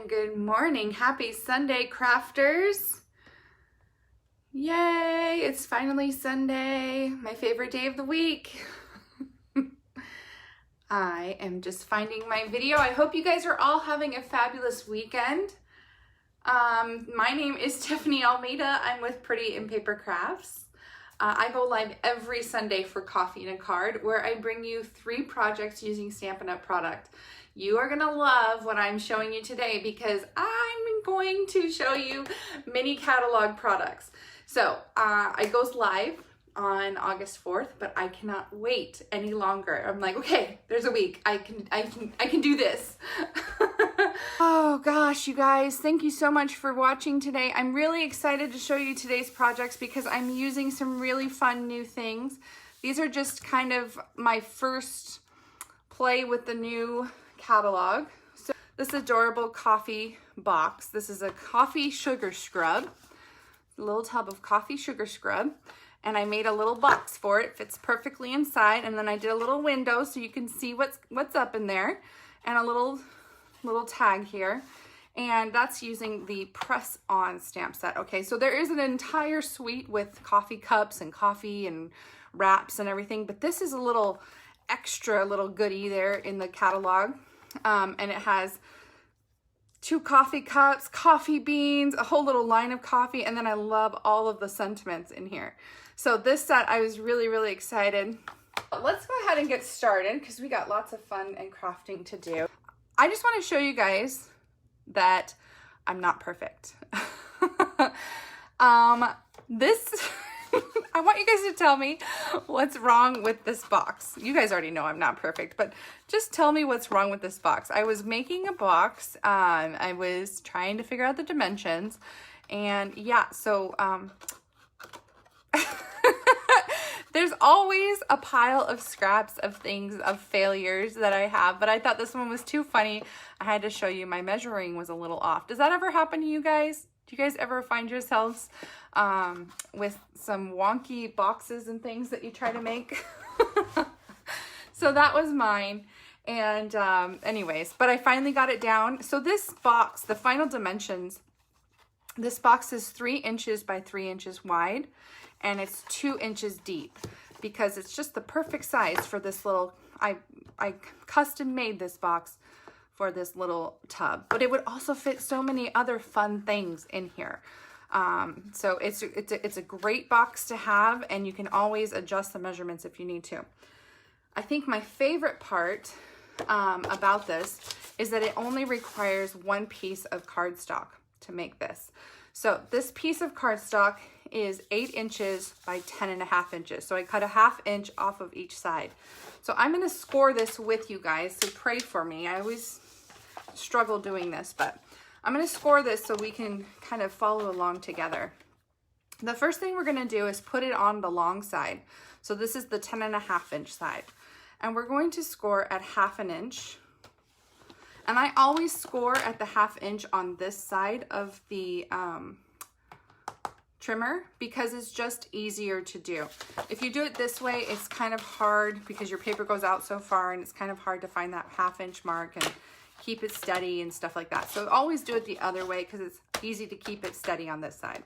and good morning. Happy Sunday, crafters. Yay, it's finally Sunday, my favorite day of the week. I am just finding my video. I hope you guys are all having a fabulous weekend. My name is Tiffany Almeida. I'm with Pretty in Paper Crafts. I go live every Sunday for Coffee and a Card, where I bring you 3 projects using Stampin' Up! Product. You are gonna love what I'm showing you today because I'm going to show you mini catalog products. So it goes live on August 4th, but I cannot wait any longer. I'm like, okay, there's a week. I can do this. Oh gosh, you guys, thank you so much for watching today. I'm really excited to show you today's projects because I'm using some really fun new things. These are just kind of my first play with the new catalog. So this adorable coffee box. This is a coffee sugar scrub, a little tub of coffee sugar scrub. And I made a little box for it. Fits perfectly inside. And then I did a little window so you can see what's up in there. And a little tag here. And that's using the press on stamp set. Okay, so there is an entire suite with coffee cups and coffee and wraps and everything. But this is a little extra little goodie there in the catalog. And it has 2 coffee cups, coffee beans, a whole little line of coffee, and then I love all of the sentiments in here. So this set, I was really, really excited. Let's go ahead and get started because we got lots of fun and crafting to do. I just want to show you guys that I'm not perfect. I want you guys to tell me what's wrong with this box. You guys already know I'm not perfect, but just tell me what's wrong with this box. I was making a box. I was trying to figure out the dimensions, and yeah, so there's always a pile of scraps of things, of failures that I have, but I thought this one was too funny. I had to show you my measuring was a little off. Does that ever happen to you guys? Do you guys ever find yourselves with some wonky boxes and things that you try to make? So that was mine. And anyways, but I finally got it down. So this box, the final dimensions, this box is 3 inches by 3 inches wide, and it's 2 inches deep because it's just the perfect size for this little, I custom made this box for this little tub, but it would also fit so many other fun things in here. So it's a great box to have, and you can always adjust the measurements if you need to. I think my favorite part about this is that it only requires 1 piece of cardstock to make this. So this piece of cardstock is 8 inches by 10.5 inches. So I cut a 1/2 inch off of each side. So I'm gonna score this with you guys, so pray for me. I always struggle doing this, but I'm gonna score this so we can kind of follow along together. The first thing we're gonna do is put it on the long side. So this is the 10.5 inch side. And we're going to score at 1/2 inch. And I always score at the 1/2 inch on this side of the trimmer because it's just easier to do. If you do it this way, it's kind of hard because your paper goes out so far and it's kind of hard to find that 1/2 inch mark and keep it steady and stuff like that. So always do it the other way because it's easy to keep it steady on this side.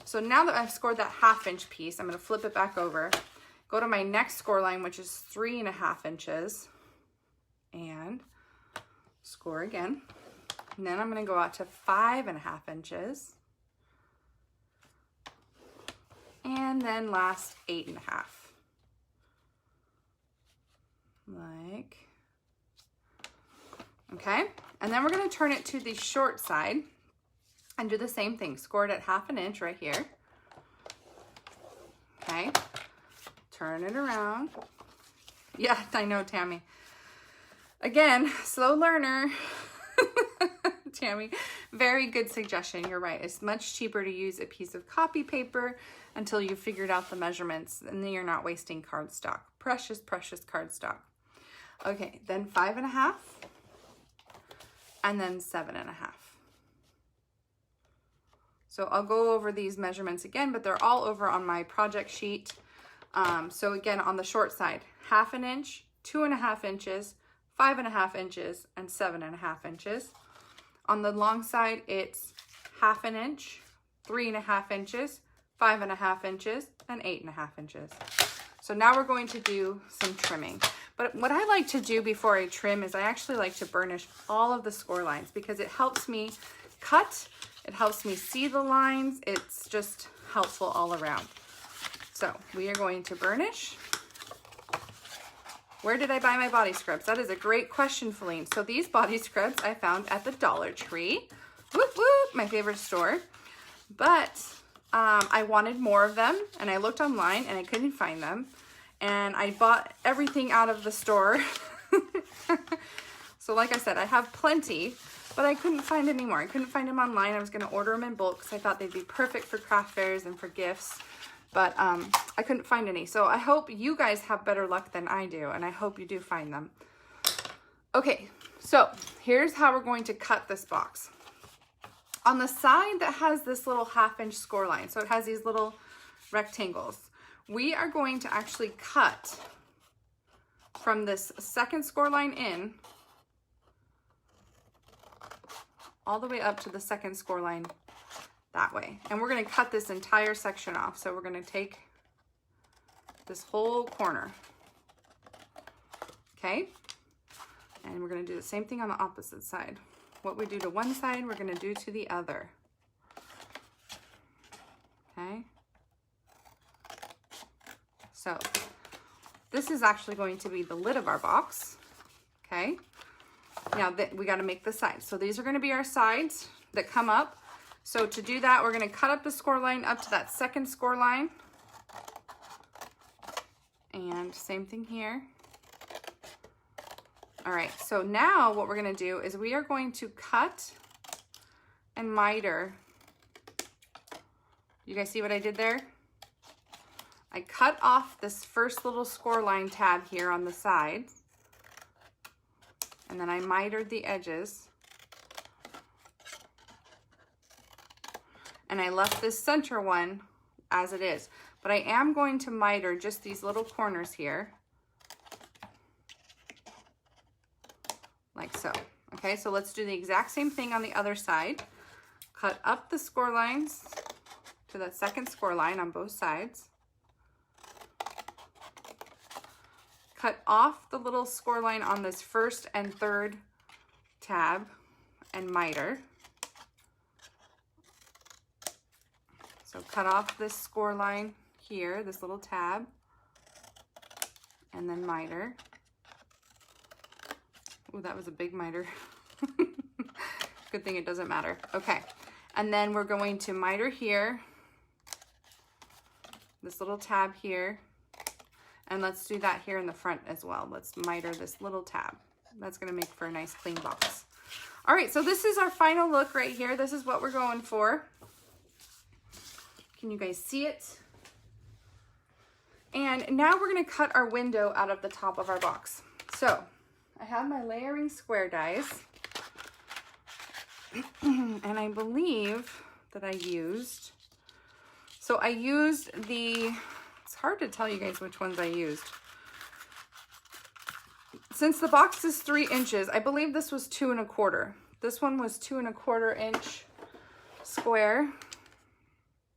So now that I've scored that 1/2 inch piece, I'm going to flip it back over, go to my next score line, which is 3.5 inches, and score again. And then I'm going to go out to 5.5 inches. And then last 8.5. Like, okay. And then we're going to turn it to the short side and do the same thing. Score it at 1/2 inch right here. Okay. Turn it around. Yeah, I know, Tammy. Again, slow learner. Tammy, very good suggestion. You're right. It's much cheaper to use a piece of copy paper until you've figured out the measurements, and then you're not wasting cardstock. Precious, precious cardstock. Okay, then 5.5, and then 7.5. So I'll go over these measurements again, but they're all over on my project sheet. So again, on the short side, 1/2 inch, 2.5 inches, 5.5 inches, and 7.5 inches. On the long side, it's 1/2 inch, 3.5 inches, 5.5 inches, and 8.5 inches. So now we're going to do some trimming. But what I like to do before I trim is I actually like to burnish all of the score lines because it helps me cut, it helps me see the lines, it's just helpful all around. So we are going to burnish. Where did I buy my body scrubs? That is a great question, Feline. So these body scrubs I found at the Dollar Tree. Whoop, whoop, my favorite store. But I wanted more of them, and I looked online and I couldn't find them. And I bought everything out of the store. So like I said, I have plenty, but I couldn't find any more. I couldn't find them online. I was gonna order them in bulk because I thought they'd be perfect for craft fairs and for gifts. But I couldn't find any. So I hope you guys have better luck than I do, and I hope you do find them. Okay, so here's how we're going to cut this box. On the side that has this little 1/2 inch score line, so it has these little rectangles, we are going to actually cut from this second score line in all the way up to the second score line that way. And we're going to cut this entire section off. So we're going to take this whole corner. Okay? And we're going to do the same thing on the opposite side. What we do to one side, we're going to do to the other. Okay? So this is actually going to be the lid of our box. Okay? Now we got to make the sides. So these are going to be our sides that come up. So to do that, we're going to cut up the score line up to that second score line. And same thing here. All right, so now what we're going to do is we are going to cut and miter. You guys see what I did there? I cut off this first little score line tab here on the side. And then I mitered the edges. And I left this center one as it is. But I am going to miter just these little corners here. Like so. Okay, so let's do the exact same thing on the other side. Cut up the score lines to that second score line on both sides. Cut off the little score line on this first and third tab and miter. So cut off this score line here, this little tab, and then miter. Oh, that was a big miter. Good thing it doesn't matter. Okay, and then we're going to miter here, this little tab here, and let's do that here in the front as well. Let's miter this little tab. That's gonna make for a nice clean box. All right, so this is our final look right here. This is what we're going for. Can you guys see it? And now we're gonna cut our window out of the top of our box. So I have my layering square dies. And I believe that I used the, it's hard to tell you guys which ones I used. Since the box is 3 inches, I believe this was 2 1/4. This one was 2 1/4 inch square.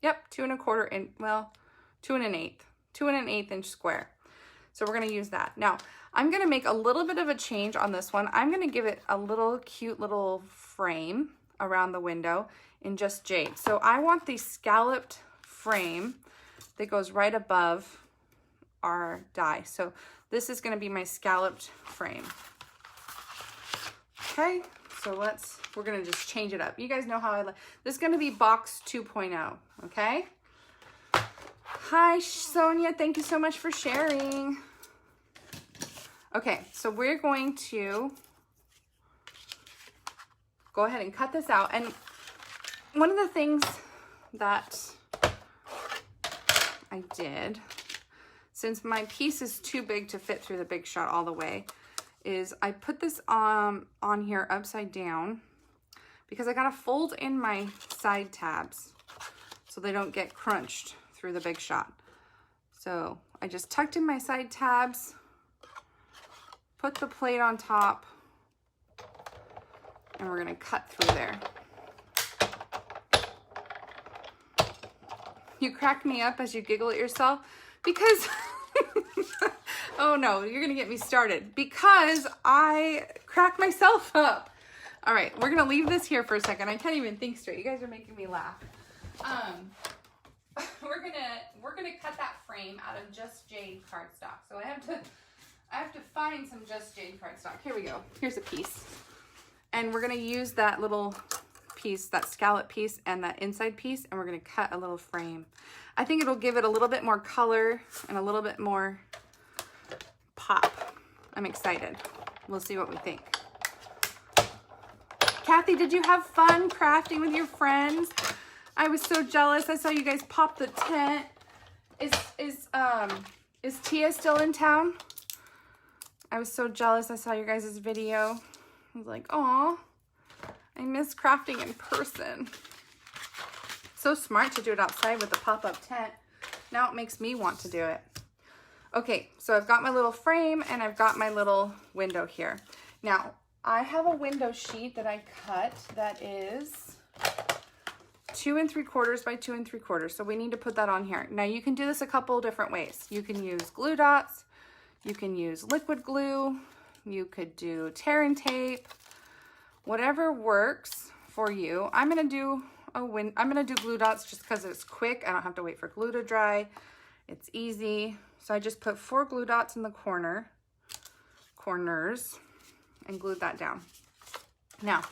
Yep, 2 1/4 inch, well, 2 1/8 inch square. So we're gonna use that. Now, I'm gonna make a little bit of a change on this one. I'm gonna give it a little cute little frame around the window in just jade. So I want the scalloped frame that goes right above our die. So this is gonna be my scalloped frame. Okay, so we're gonna just change it up. You guys know how I like, this is gonna be box 2.0, okay? Hi, Sonia, thank you so much for sharing. Okay, so we're going to go ahead and cut this out. And one of the things that I did, since my piece is too big to fit through the Big Shot all the way, is I put this on here upside down because I gotta fold in my side tabs so they don't get crunched through the Big Shot. So I just tucked in my side tabs, put the plate on top, And we're gonna cut through there. You crack me up as you giggle at yourself because, oh no, you're gonna get me started because I crack myself up. All right, we're gonna leave this here for a second. I can't even think straight. You guys are making me laugh. We're gonna cut that frame out of Just Jade cardstock. So I have to find some Just Jade cardstock. Here we go. Here's a piece. And we're gonna use that little piece, that scallop piece and that inside piece, and we're gonna cut a little frame. I think it'll give it a little bit more color and a little bit more pop. I'm excited. We'll see what we think. Kathy, did you have fun crafting with your friends? I was so jealous. I saw you guys pop the tent. Is Tia still in town? I was so jealous. I saw your guys' video. I was like, aw, I miss crafting in person. So smart to do it outside with the pop-up tent. Now it makes me want to do it. Okay, so I've got my little frame and I've got my little window here. Now, I have a window sheet that I cut that is 2 3/4 by 2 3/4. So we need to put that on here. Now you can do this a couple different ways. You can use glue dots, you can use liquid glue, you could do tear and tape, whatever works for you. I'm gonna do glue dots just because it's quick. I don't have to wait for glue to dry. It's easy. So I just put 4 glue dots in the corners and glued that down. Now,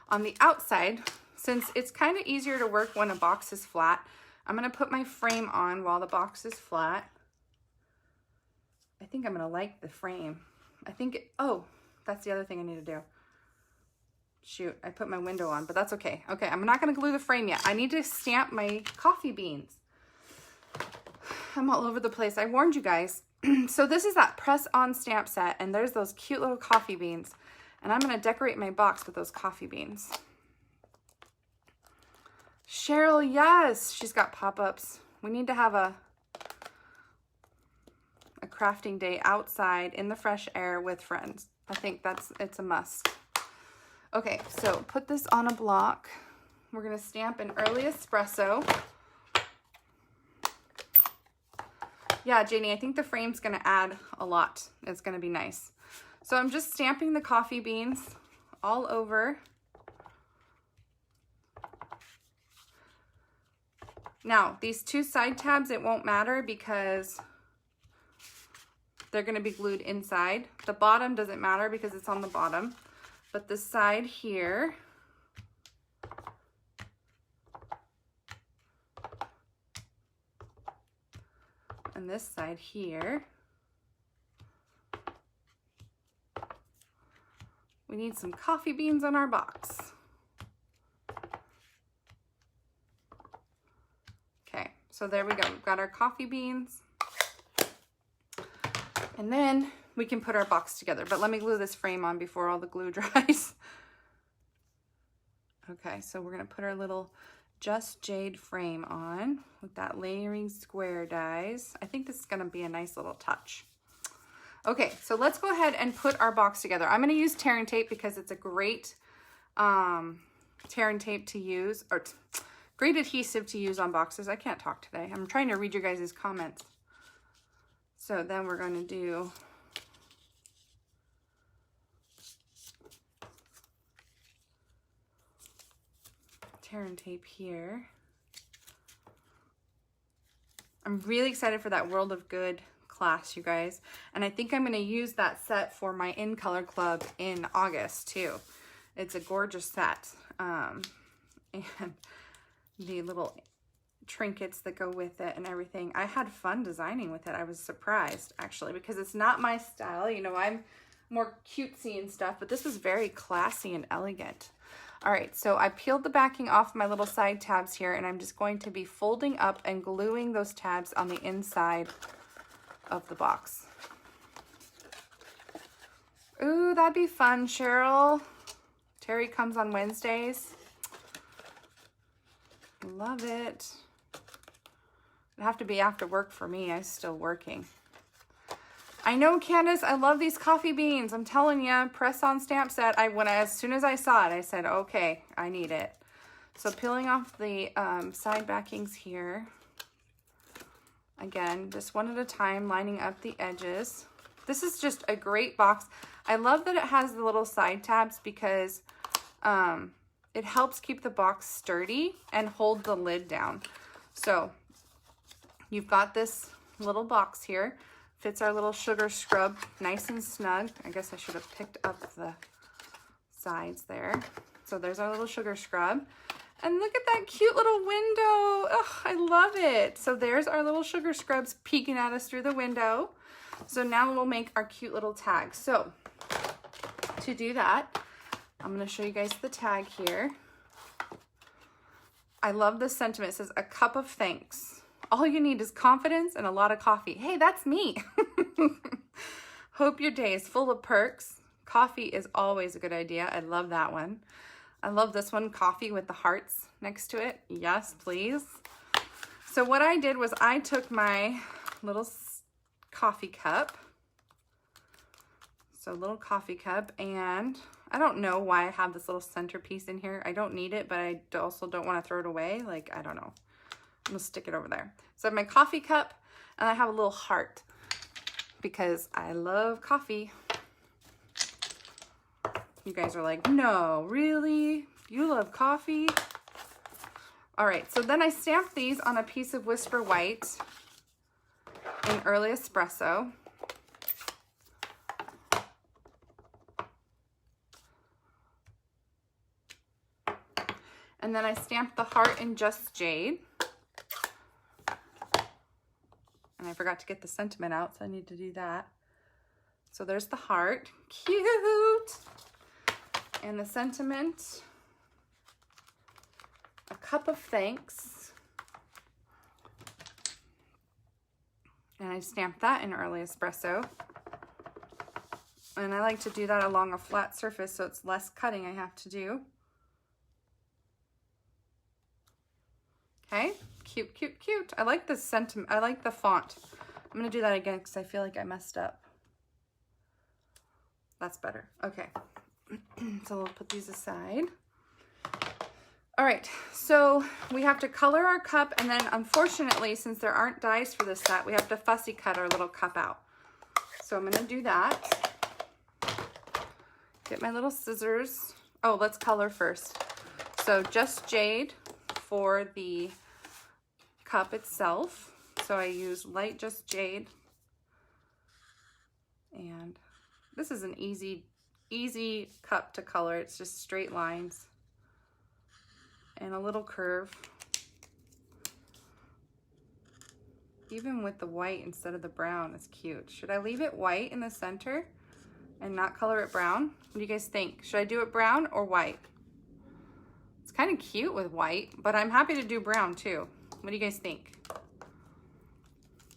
on the outside, since it's kind of easier to work when a box is flat, I'm gonna put my frame on while the box is flat. I think I'm gonna like the frame. Oh, that's the other thing I need to do. Shoot, I put my window on, but that's okay. Okay, I'm not gonna glue the frame yet. I need to stamp my coffee beans. I'm all over the place. I warned you guys. So this is that press-on stamp set, and there's those cute little coffee beans. And I'm gonna decorate my box with those coffee beans. Cheryl, yes, she's got pop-ups. We need to have a crafting day outside in the fresh air with friends. I think it's a must. Okay, so put this on a block. We're gonna stamp an early espresso. Yeah, Janie, I think the frame's gonna add a lot. It's gonna be nice. So I'm just stamping the coffee beans all over. Now, these 2 side tabs, it won't matter because they're gonna be glued inside. The bottom doesn't matter because it's on the bottom, but the side here, and this side here, we need some coffee beans on our box. Okay, so there we go. We've got our coffee beans. And then we can put our box together. But let me glue this frame on before all the glue dries. Okay, so we're gonna put our little Just Jade frame on with that layering square dies. I think this is gonna be a nice little touch. Okay, so let's go ahead and put our box together. I'm gonna use tear and tape because it's a great tear and tape to use, or great adhesive to use on boxes. I can't talk today. I'm trying to read your guys' comments. So then we're gonna do tear and tape here. I'm really excited for that World of Good class, you guys. And I think I'm going to use that set for my In Color Club in August too. It's a gorgeous set. And the little trinkets that go with it and everything. I had fun designing with it. I was surprised actually because it's not my style. You know, I'm more cutesy and stuff, but this was very classy and elegant. All right, so I peeled the backing off my little side tabs here, and I'm just going to be folding up and gluing those tabs on the inside of the box. Ooh, that'd be fun, Cheryl. Terry comes on Wednesdays. Love it. It'd have to be after work for me. I'm still working. I know, Candace, I love these coffee beans. I'm telling you, press on stamp set. As soon as I saw it, I said, okay, I need it. So peeling off the side backings here. Again, just one at a time, lining up the edges. This is just a great box. I love that it has the little side tabs because it helps keep the box sturdy and hold the lid down. So you've got this little box here. Fits our little sugar scrub nice and snug. I guess I should have picked up the sides there. So there's our little sugar scrub. And look at that cute little window. Oh, I love it. So there's our little sugar scrubs peeking at us through the window. So now we'll make our cute little tag. So to do that, I'm going to show you guys the tag here. I love this sentiment. It says, "A cup of thanks. All you need is confidence and a lot of coffee." Hey, that's me. Hope your day is full of perks. Coffee is always a good idea. I love that one. I love this one, coffee with the hearts next to it. Yes, please. So what I did was I took my little coffee cup. So little coffee cup, and I don't know why I have this little centerpiece in here. I don't need it, but I also don't want to throw it away. Like, I don't know. I'm gonna stick it over there. So I have my coffee cup, and I have a little heart because I love coffee. You guys are like, no, really? You love coffee? All right, so then I stamped these on a piece of Whisper White in Early Espresso. And then I stamped the heart in Just Jade. And I forgot to get the sentiment out, so I need to do that. So there's the heart. Cute! And the sentiment, a cup of thanks. And I stamped that in Early Espresso. And I like to do that along a flat surface so it's less cutting I have to do. Okay, cute, cute, cute. I like the sentiment, I like the font. I'm gonna do that again because I feel like I messed up. That's better, okay. So we'll put these aside. All right, so we have to color our cup, and then unfortunately, since there aren't dies for this set, we have to fussy cut our little cup out. So I'm gonna do that. Get my little scissors. Oh, let's color first. So Just Jade for the cup itself. So I use light Just Jade. And this is an easy cup to color. It's just straight lines and a little curve. Even with the white instead of the brown, it's cute. Should I leave it white in the center and not color it brown? What do you guys think? Should I do it brown or white? It's kind of cute with white, but I'm happy to do brown too. What do you guys think?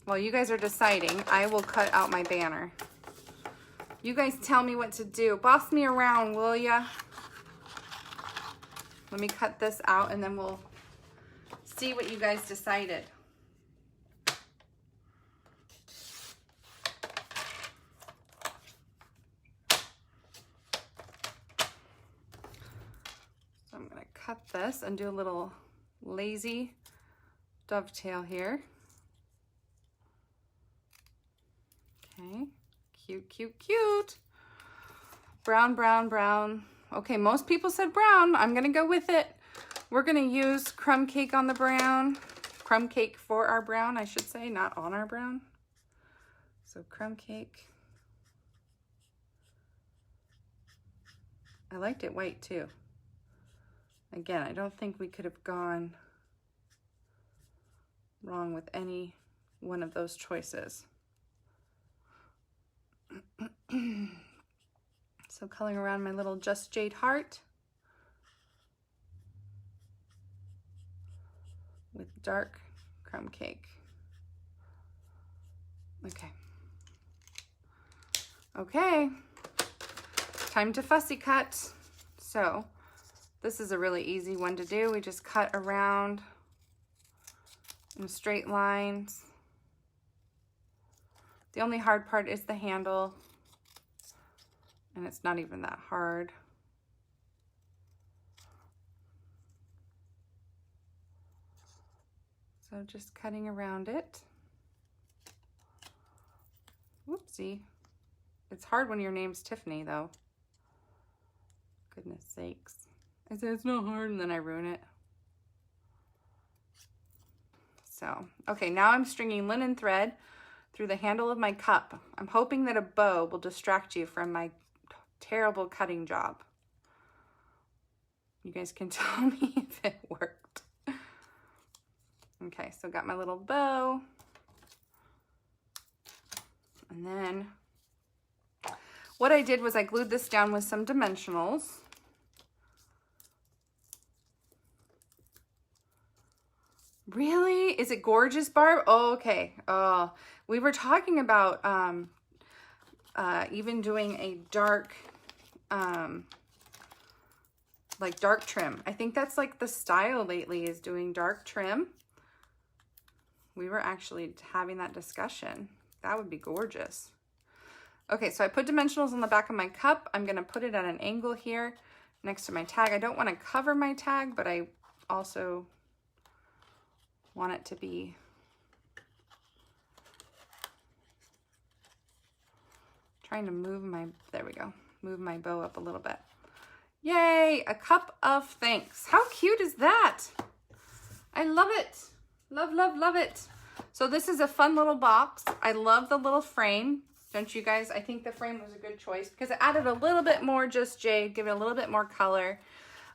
While you guys are deciding, I will cut out my banner. You guys tell me what to do. Boss me around, will ya? Let me cut this out and then we'll see what you guys decided. So I'm gonna cut this and do a little lazy dovetail here. Okay. Cute, cute, cute. Brown, brown, brown. Okay, most people said brown. I'm gonna go with it. We're gonna use crumb cake on the brown. Crumb cake for our brown, I should say, not on our brown. So crumb cake. I liked it white too. Again, I don't think we could have gone wrong with any one of those choices. So coloring around my little Just Jade heart with dark crumb cake. Okay. Okay. Time to fussy cut. So this is a really easy one to do. We just cut around in straight lines. The only hard part is the handle, and it's not even that hard. So just cutting around it. Whoopsie. It's hard when your name's Tiffany, though. Goodness sakes. I said it's not hard, and then I ruin it. So, okay, now I'm stringing linen thread through the handle of my cup. I'm hoping that a bow will distract you from my terrible cutting job. You guys can tell me if it worked. Okay, so got my little bow. And then what I did was I glued this down with some dimensionals. Really? Is it gorgeous, Barb? Oh, okay. Oh, we were talking about even doing a dark, like dark trim. I think that's like the style lately, is doing dark trim. We were actually having that discussion. That would be gorgeous. Okay, so I put dimensionals on the back of my cup. I'm gonna put it at an angle here next to my tag. I don't wanna cover my tag, but I also want it to be trying to move my, there we go, move my bow up a little bit. Yay, a cup of thanks. How cute is that? I love it. Love, love, love it. So this is a fun little box. I love the little frame. Don't you guys? I think the frame was a good choice because it added a little bit more just jade, give it a little bit more color.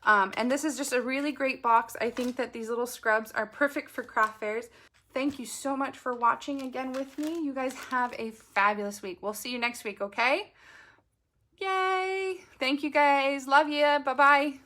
And this is just a really great box. I think that these little scrubs are perfect for craft fairs. Thank you so much for watching again with me. You guys have a fabulous week. We'll see you next week, okay? Yay! Thank you guys. Love you. Bye-bye.